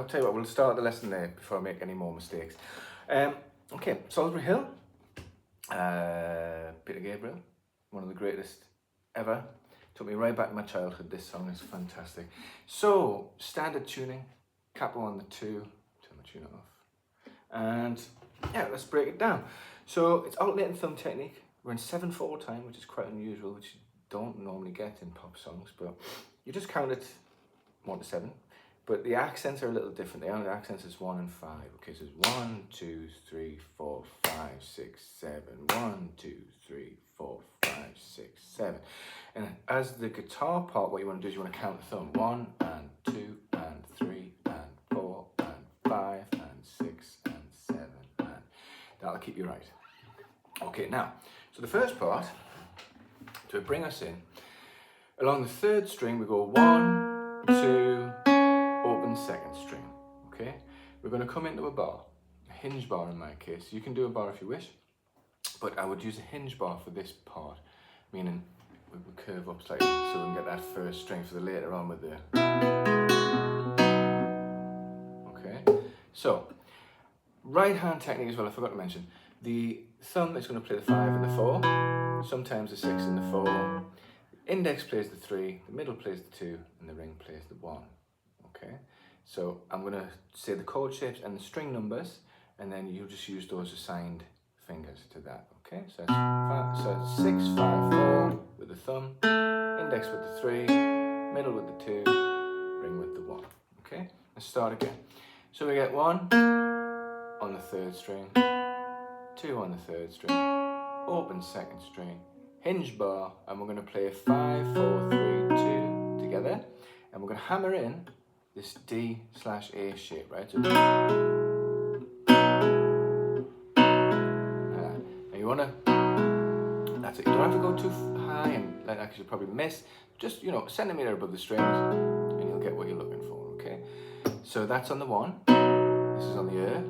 tell you what, we'll start the lesson there before I make any more mistakes. Okay, Solsbury Hill, Peter Gabriel, one of the greatest ever. Took me right back to my childhood. This song is fantastic. So, standard tuning, capo on the 2, turn my tuner off. And yeah, let's break it down. So, it's alternating thumb technique. We're in 7/4 time, which is quite unusual, which you don't normally get in pop songs, but you just count it 1 to 7. But the accents are a little different. The accents is 1 and 5. Okay, so it's 1, 2, 3, 4, 5, 6, 7. 1, 2, 3, 4, 5, 6, 7. And as the guitar part, what you want to do is you want to count the thumb. 1 and 2 and 3 and 4 and 5 and 6 and 7. And that'll keep you right. Okay, now, so the first part, to bring us in, along the 3rd string, we go 1, 2, open 2nd string, okay? We're going to come into a bar, a hinge bar in my case. You can do a bar if you wish, but I would use a hinge bar for this part, meaning we would curve up slightly so we can get that 1st string for the later on with the... Okay, so, right hand technique as well, I forgot to mention. The thumb is going to play the 5 and the 4, sometimes the 6 and the 4. The index plays the 3, the middle plays the 2, and the ring plays the 1. Okay, so I'm going to say the chord shapes and the string numbers, and then you just use those assigned fingers to that. Okay, so it's 6, 5, 4 with the thumb, index with the 3, middle with the 2, ring with the 1. Okay, let's start again. So we get 1 on the 3rd string, 2 on the 3rd string, open 2nd string, hinge bar, and we're going to play 5, 4, 3, 2 together, and we're going to hammer in this D/A shape, right? So, now you want to, that's it, you don't have to go too high and like that, 'cause you'll probably miss, just, you know, a centimetre above the strings, and you'll get what you're looking for, okay? So that's on the 1, this is on the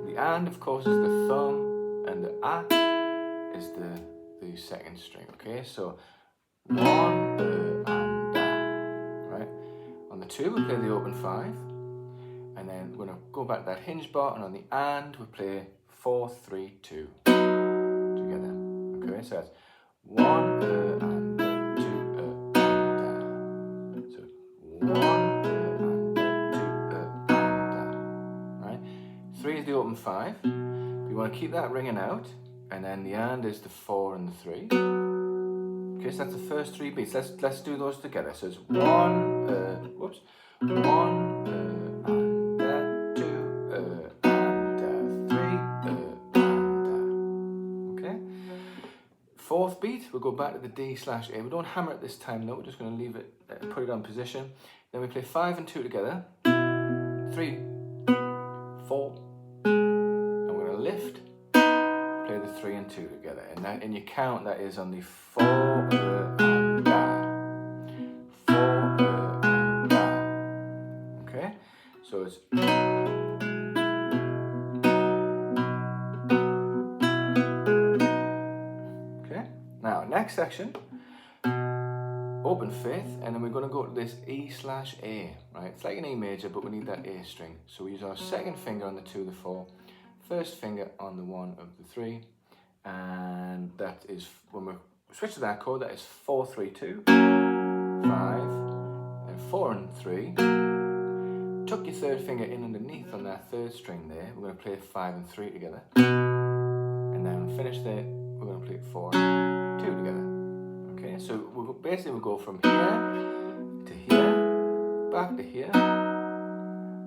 the and, of course, is the thumb, and the a is the 2nd string, okay? So 1, and right? On the 2, we play the open 5, and then we're going to go back to that hinge bar, and on the and, we play 4, 3, 2 together, okay? So that's 1, and 2, and so 1, and 2, and right? 3 is the open 5. You want to keep that ringing out, and then the and is the 4 and the 3. Okay, so that's the first 3 beats. Let's do those together. So it's 1, 1, and 2, and 3, and okay. 4th beat, we'll go back to the D/A. We don't hammer it this time though. We're just going to leave it, put it on position. Then we play 5 and 2 together. 3, 4, and we're going to lift. Play the 3 and 2 together, and that in your count that is on the 4 and da, 4 and da. Okay, so it's okay. Now next section, open 5th, and then we're going to go to this E/A. Right, it's like an E major, but we need that A string. So we use our 2nd finger on the 2, the 4. 1st finger on the 1 of the 3, and that is, when we switch to that chord, that is 4, 3, 2, 5, and 4 and 3. Tuck your 3rd finger in underneath on that 3rd string there. We're going to play 5 and 3 together, and then finish there. We're going to play 4 and 2 together. Okay, so we'll go from here to here, back to here,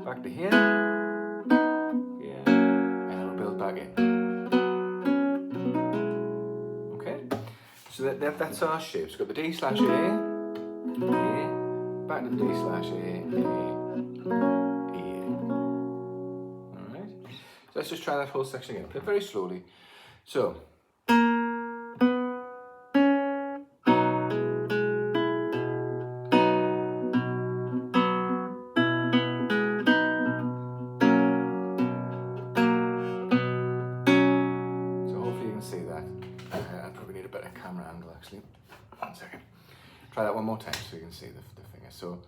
back to here. Back in. Okay, so that's our shapes. We've got the D/A, A, back to the D/A, A. Alright, so let's just try that whole section again. Play very slowly. So, see that. I probably need a better camera angle actually. 1 second. Try that one more time so you can see the finger. So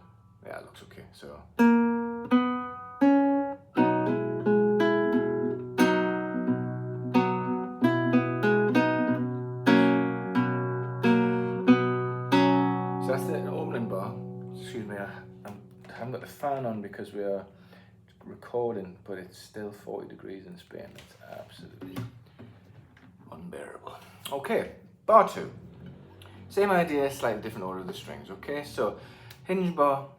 yeah, it looks okay. So fan on because we are recording, but it's still 40 degrees in Spain. It's absolutely unbearable. Okay, bar 2. Same idea, slightly different order of the strings. Okay, so hinge bar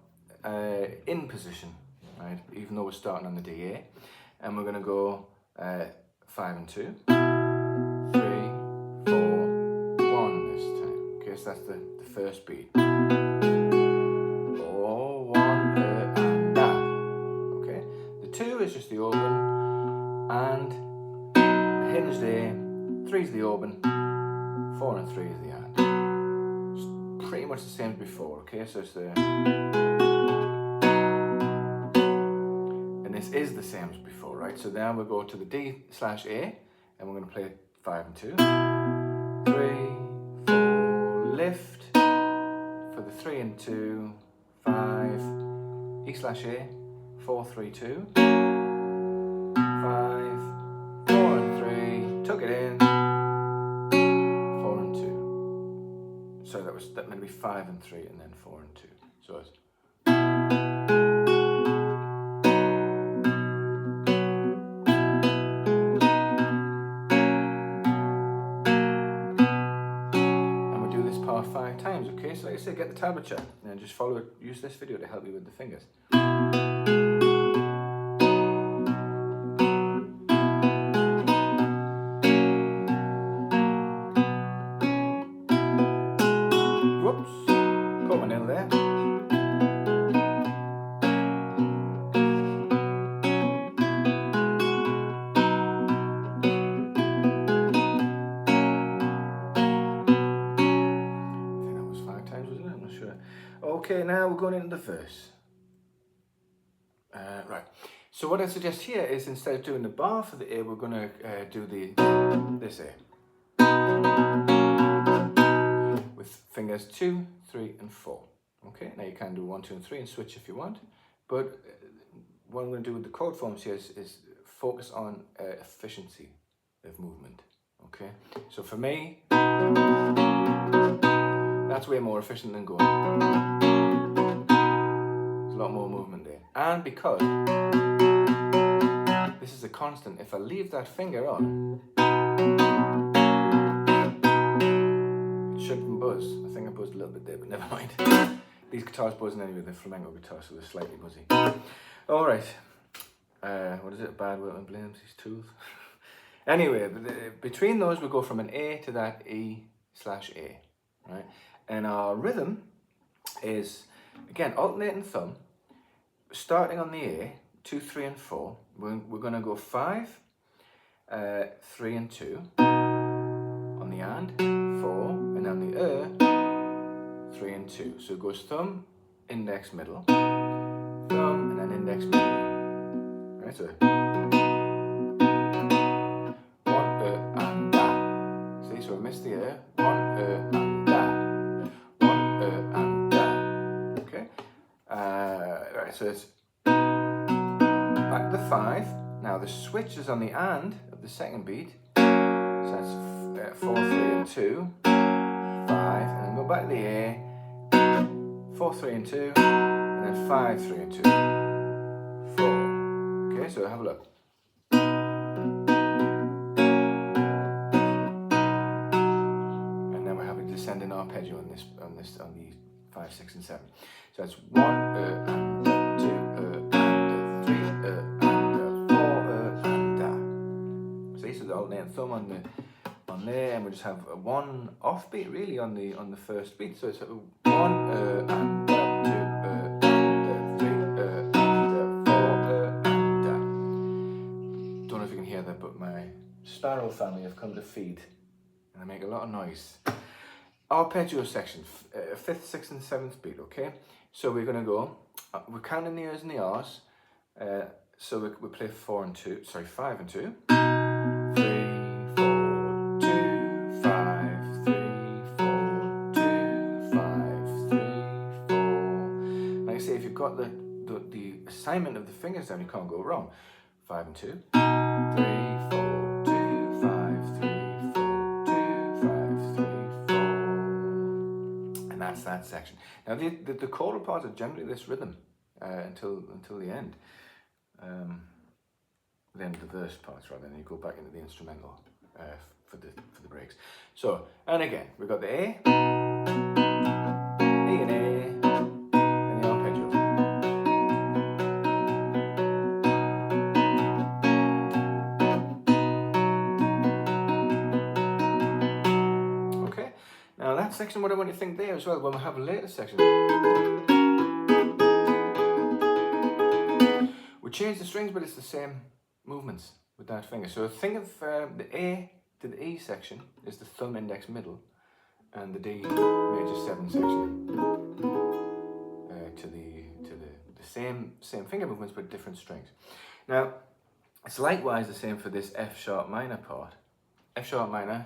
in position, right? Even though we're starting on the D A, and we're going to go 5 and 2, 3, 4, 1 this time. Okay, so that's the first beat. Oh, 1, and da. Okay, the 2 is just the open, and hinged A, 3 is the open, 4 and 3 is the and. It's pretty much the same as before. Okay, so it's the, and this is the same as before, right? So now we'll go to the D/A, and we're going to play 5 and 2, 3, 4, lift for the 3 and 2, 5, E/A, 4, 3, 2, 5, 4 and 3, tuck it in, 4 and 2. So that meant to be 5 and 3 and then 4 and 2. So it's, and we do this part 5 times. Okay, so like I said, get the tablature and just follow it. Use this video to help you with the fingers. Whoops, caught my nail there. Okay, now we're going into the verse. Right. So what I suggest here is instead of doing the bar for the A, we're going to do this A with fingers 2, 3, and 4. Okay. Now you can do 1, 2, and 3 and switch if you want, but what I'm going to do with the chord forms here is focus on efficiency of movement. Okay. So for me, that's way more efficient than going. There's a lot more movement there. And because this is a constant, if I leave that finger on, it shouldn't buzz. I think I buzzed a little bit there, but never mind. These guitars buzzing anyway, they're flamenco guitars, so they're slightly buzzy. Alright. What is it? Bad Wilton blames his tools. Anyway, between those we go from an A to that E/A. Right? And our rhythm is, again, alternating thumb, starting on the A, 2, 3, and 4. We're going to go 5, 3, and 2 on the and, 4, and on the 3 and 2. So it goes thumb, index, middle, thumb, and then index, middle. Right, so 1, and da. See, so I missed the 1, and da. 1, and da. Okay. Right, so it's back to the 5. Now the switch is on the and of the second beat. So that's 4, 3, and 2, 5, and then go back to the A, 4, 3, and 2, and then 5, 3, and 2, 4. Okay, so have a look. And then we're having descending arpeggio on the 5, 6, and 7. So it's 1 and 2 and 3 and 4 and da. See, so the alternating thumb on there, and we just have a 1 offbeat really on the first beat. So it's 1 and 2 and 3 and 4 and da. Don't know if you can hear that, but my sparrow family have come to feed, and they make a lot of noise. Arpeggio section, 5th, 6th, and 7th beat. Okay, so we're going to go. We're counting the R's and the R's. So we play 5 and 2, 3, 4, 2, 5, 3, 4, 2, 5, 3, 4. Like I say, if you've got the assignment of the fingers down, you can't go wrong. 5 and 2, 3, 4, 2, 5, 3, 4, 2, 5, 3, 4. And that's that section. Now the chordal parts are generally this rhythm. until the end. The end of the verse parts, rather, then you go back into the instrumental for the breaks. So, and again, we've got the A and A, and the arpeggio. Okay, now that section, what I want you to think there as well, when we have a later section, we change the strings, but it's the same movements with that finger. So think of the A to the E section is the thumb, index, middle, and the D major 7 section to the same finger movements but different strings. Now it's likewise the same for this F sharp minor part. F sharp minor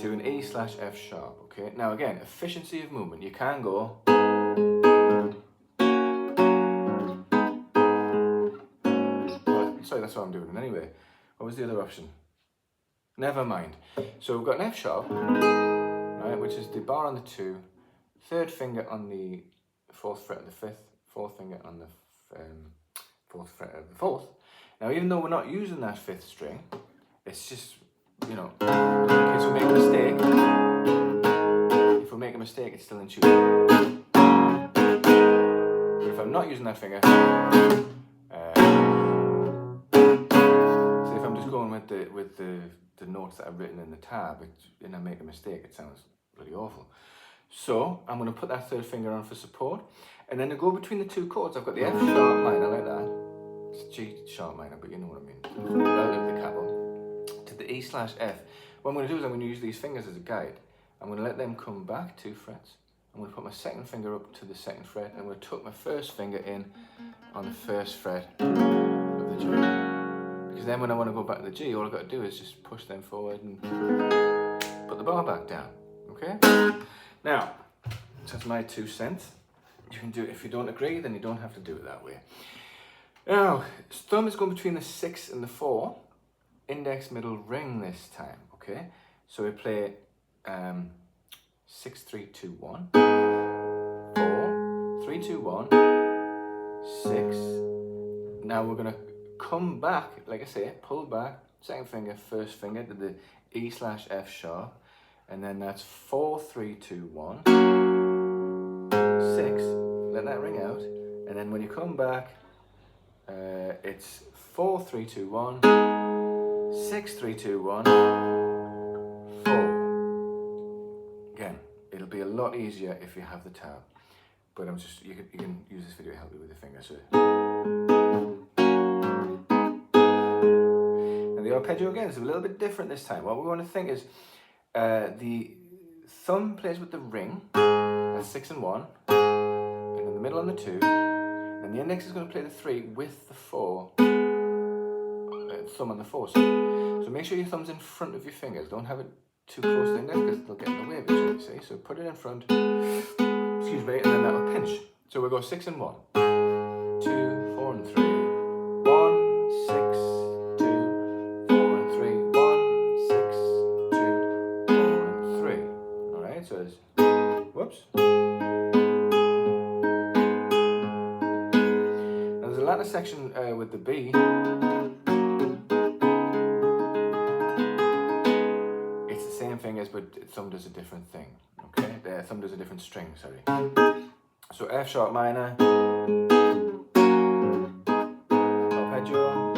to an E slash F sharp. Okay. Now again, efficiency of movement. You can go. Sorry, that's what I'm doing anyway. What was the other option? Never mind. So we've got an F sharp, right, which is the bar on the 2, 3rd finger on the 4th fret of the 5th, 4th finger on the 4th fret of the 4th. Now, even though we're not using that 5th string, it's just, you know, in case we make a mistake, if we make a mistake, it's still in tune. But if I'm not using that finger, so if I'm just going with the notes that I've written in the tab, and I make a mistake, it sounds really awful. So I'm going to put that 3rd finger on for support, and then to go between the 2 chords, I've got the F sharp minor like that. It's G sharp minor, but you know what I mean. Relative to the capo to the E slash F. What I'm going to do is I'm going to use these fingers as a guide. I'm going to let them come back 2 frets. I'm going to put my 2nd finger up to the 2nd fret. I'm going to tuck my 1st finger in on the 1st fret of the G. Because then when I want to go back to the G, all I've got to do is just push them forward and put the bar back down. Okay? Now, that's my 2 cents. You can do it. If you don't agree, then you don't have to do it that way. Now, thumb is going between the 6 and the 4. Index, middle, ring this time. Okay? So we play 6, 3, 2, 1. 4, 3, 2, 1. 6. Now we're going to come back, like I say, pull back, 2nd finger, 1st finger to the E slash F sharp, and then that's 4, 3, 2, 1, 6, let that ring out, and then when you come back, it's 4, 3, 2, 1, 6, 3, 2, 1, 4. Again, it'll be a lot easier if you have the tab, but you can use this video to help you with the fingers. So. The arpeggio again is a little bit different this time. What we want to think is the thumb plays with the ring, that's 6 and 1, and in the middle on the 2, and the index is going to play the 3 with the 4, thumb on the 4. So make sure your thumb's in front of your fingers. Don't have it too close to the index because they'll get in the way of each other, see? So put it in front, excuse me, and then that'll pinch. So we'll go 6 and 1, 2, 4 and 3, 1, 6, 2, 4 and 3, 1, 6, 2, 4 and 3. Alright, so it's, whoops. Now there's a latter section with the B. It's the same fingers, but thumb does a different thing. Okay, the thumb does a different string, sorry. So F sharp minor, arpeggio,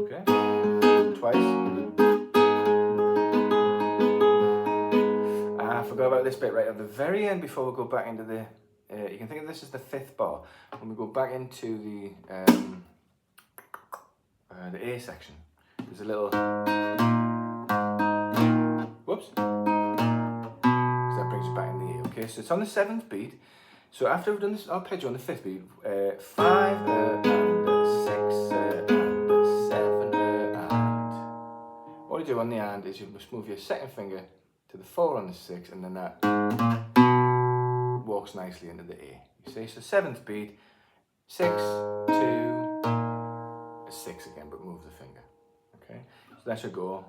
okay, twice. I forgot about this bit right at the very end before we go back into the, you can think of this as the 5th bar. When we go back into the A section, there's a little, whoops. That brings you back in the A, okay? So it's on the 7th beat. So after we've done this arpeggio on the 5th beat, 5 and 6 and 7 and. All you do on the and is you must move your 2nd finger to the 4 on the 6, and then that walks nicely into the A. You see? So 7th beat, 6, 2, 6 again, but move the finger. Okay? So that should go.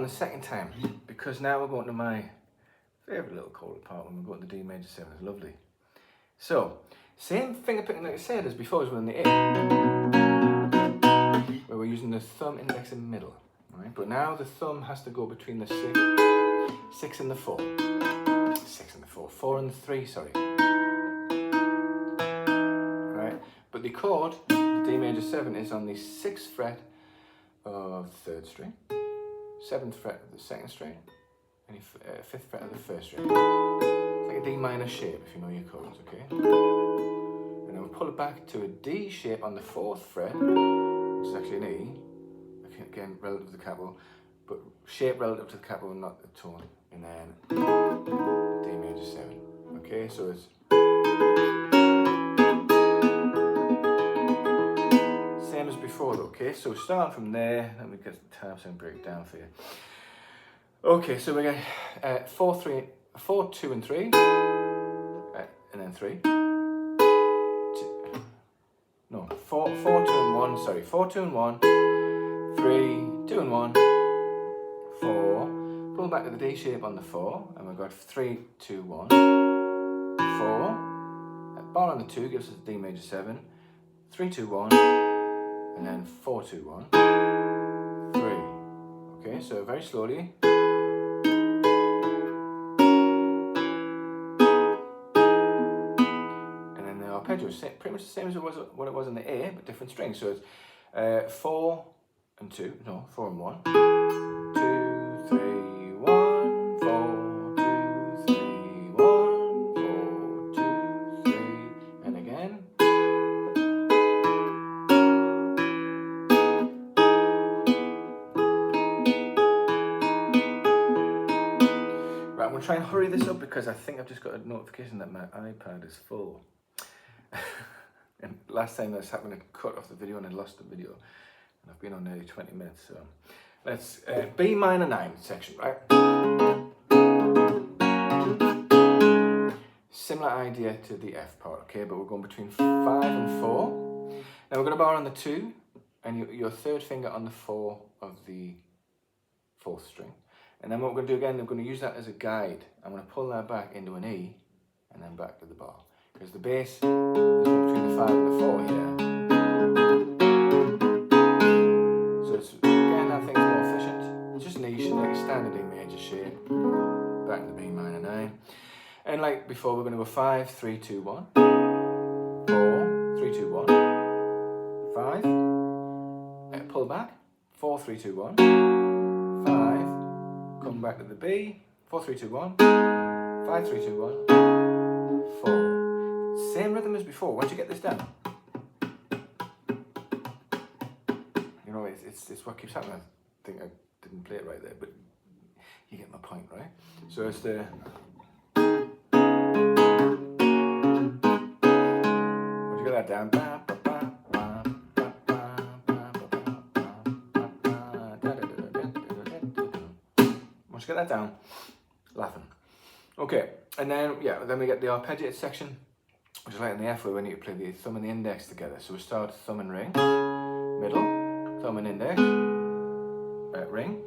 on the second time, because now we're going to my favourite little chord part when we go to the D major 7. It's lovely. So, same finger picking like I said as before as we're in the A, where we're using the thumb, index and middle. Right? But now the thumb has to go between the 6 and the 4. 6 and the 4. 4 and the 3, sorry. Right? But the chord, the D major 7, is on the 6th fret of the 3rd string, 7th fret of the 2nd string, and 5th fret of the 1st string. It's like a D minor shape if you know your chords, okay? And then we'll pull it back to a D shape on the 4th fret, which is actually an E, again relative to the capo, but shape relative to the capo, not the tone, and then D major 7. Okay, so it's same as before though, okay? So starting from there, let me get the tabs and break it down for you. Okay, so we're going 4, 2 and 3, and then 3. 4, 2 and 1, sorry, 4, 2 and 1, 3, 2 and 1, 4, pull back to the D shape on the 4, and we've got 3, 2, 1, 4, bar on the 2 gives us D major 7, 3, 2, 1, and then 4, 2, 1, 3. Okay, so very slowly. And then the arpeggio is pretty much the same as what it was in the A, but different strings. So it's 4 and 2, no, 4 and 1, 2, 3, 1, 4, 2, 3, 1, 4, 2, 3, and again. Right, I'm going to try and hurry this up because I think I've just got a notification that my iPad is full. And last time this happened, I cut off the video and I lost the video. And I've been on nearly 20 minutes, so let's B minor 9 section, right? Similar idea to the F part, okay, but we're going between 5 and 4. Now we're going to bar on the 2 and your third finger on the 4 of the 4th string. And then what we're going to do again, we're going to use that as a guide. I'm going to pull that back into an E and then back to the bar. Because the bass is between the 5 and the 4 here. So it's, again, I think it's more efficient. It's just an E, like a standard E major shape. Back to the B minor 9. And like before, we're going to go 5, 3, 2, 1. 4, 3, 2, 1. 5. Pull back. 4, 3, 2, 1. 5. Come back to the B. 4, 3, 2, 1. 5, 3, 2, 1. 4. Same rhythm as before. Once you get this down, you know, it's what keeps happening. I think I didn't play it right there, but you get my point, right? So it's the once you get that down, once you get that down, laughing. Okay, and then then we get the arpeggiated section, which is like in the F where we need to play the thumb and the index together. So we start thumb and ring, middle, thumb and index, ring,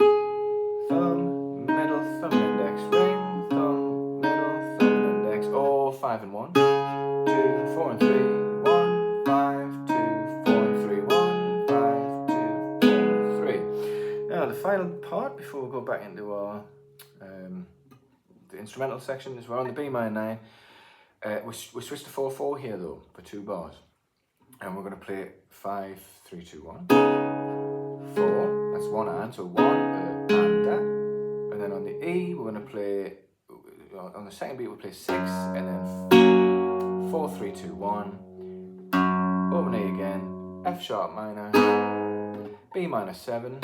thumb, middle, thumb and index, ring, thumb, middle, thumb and index, all 5 and 1, 2, 4 and 3, 1, 5, 2, 4 and 3, 1, 5, 2, 4 and 3. Now the final part before we go back into our the instrumental section is we're on the B minor 9. We switch to 4/4 here though for 2 bars, and we're going to play 5, 3, 2, 1, 4. That's one and, so 1 and then on the E we're going to play on the second beat we'll play 6 and then 4, 3, 2, 1. Open A again, F sharp minor, B minor 7,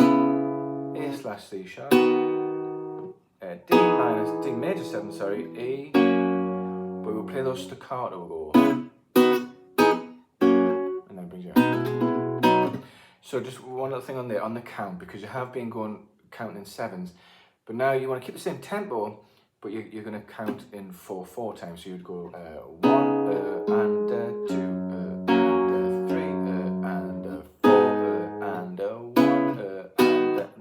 A/C sharp, D major 7, sorry, E. But we'll play those staccato, we'll go, and then brings you out. So just one little thing on there, on the count, because you have been counting in 7s, but now you want to keep the same tempo, but you're going to count in 4/4 times. So you'd go 1 and 2 and 3 and 4 and 1 and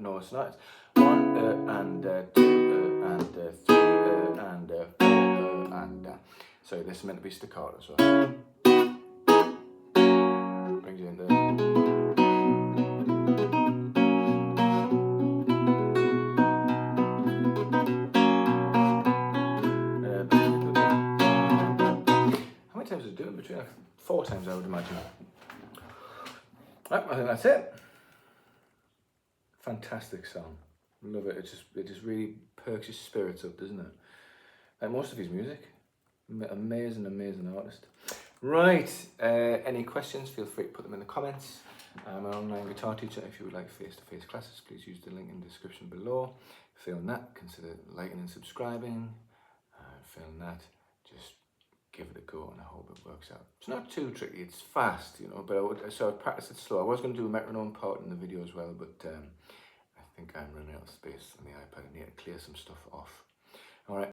no, it's not. It's 1 and 2 and 3 and 4 and so this is meant to be staccato as well. Brings you in there. How many times is it doing? Between 4 times, I would imagine. Right, I think that's it. Fantastic song. Love it. It just really perks your spirits up, doesn't it? Like most of his music. Amazing, amazing artist. Right. Any questions? Feel free to put them in the comments. I'm an online guitar teacher. If you would like face-to-face classes, please use the link in the description below. Failing that, consider liking and subscribing. Failing that, just give it a go, and I hope it works out. It's not too tricky. It's fast, you know. But I'd practice it slow. I was going to do a metronome part in the video as well, but I think I'm running out of space on the iPad. I need to clear some stuff off.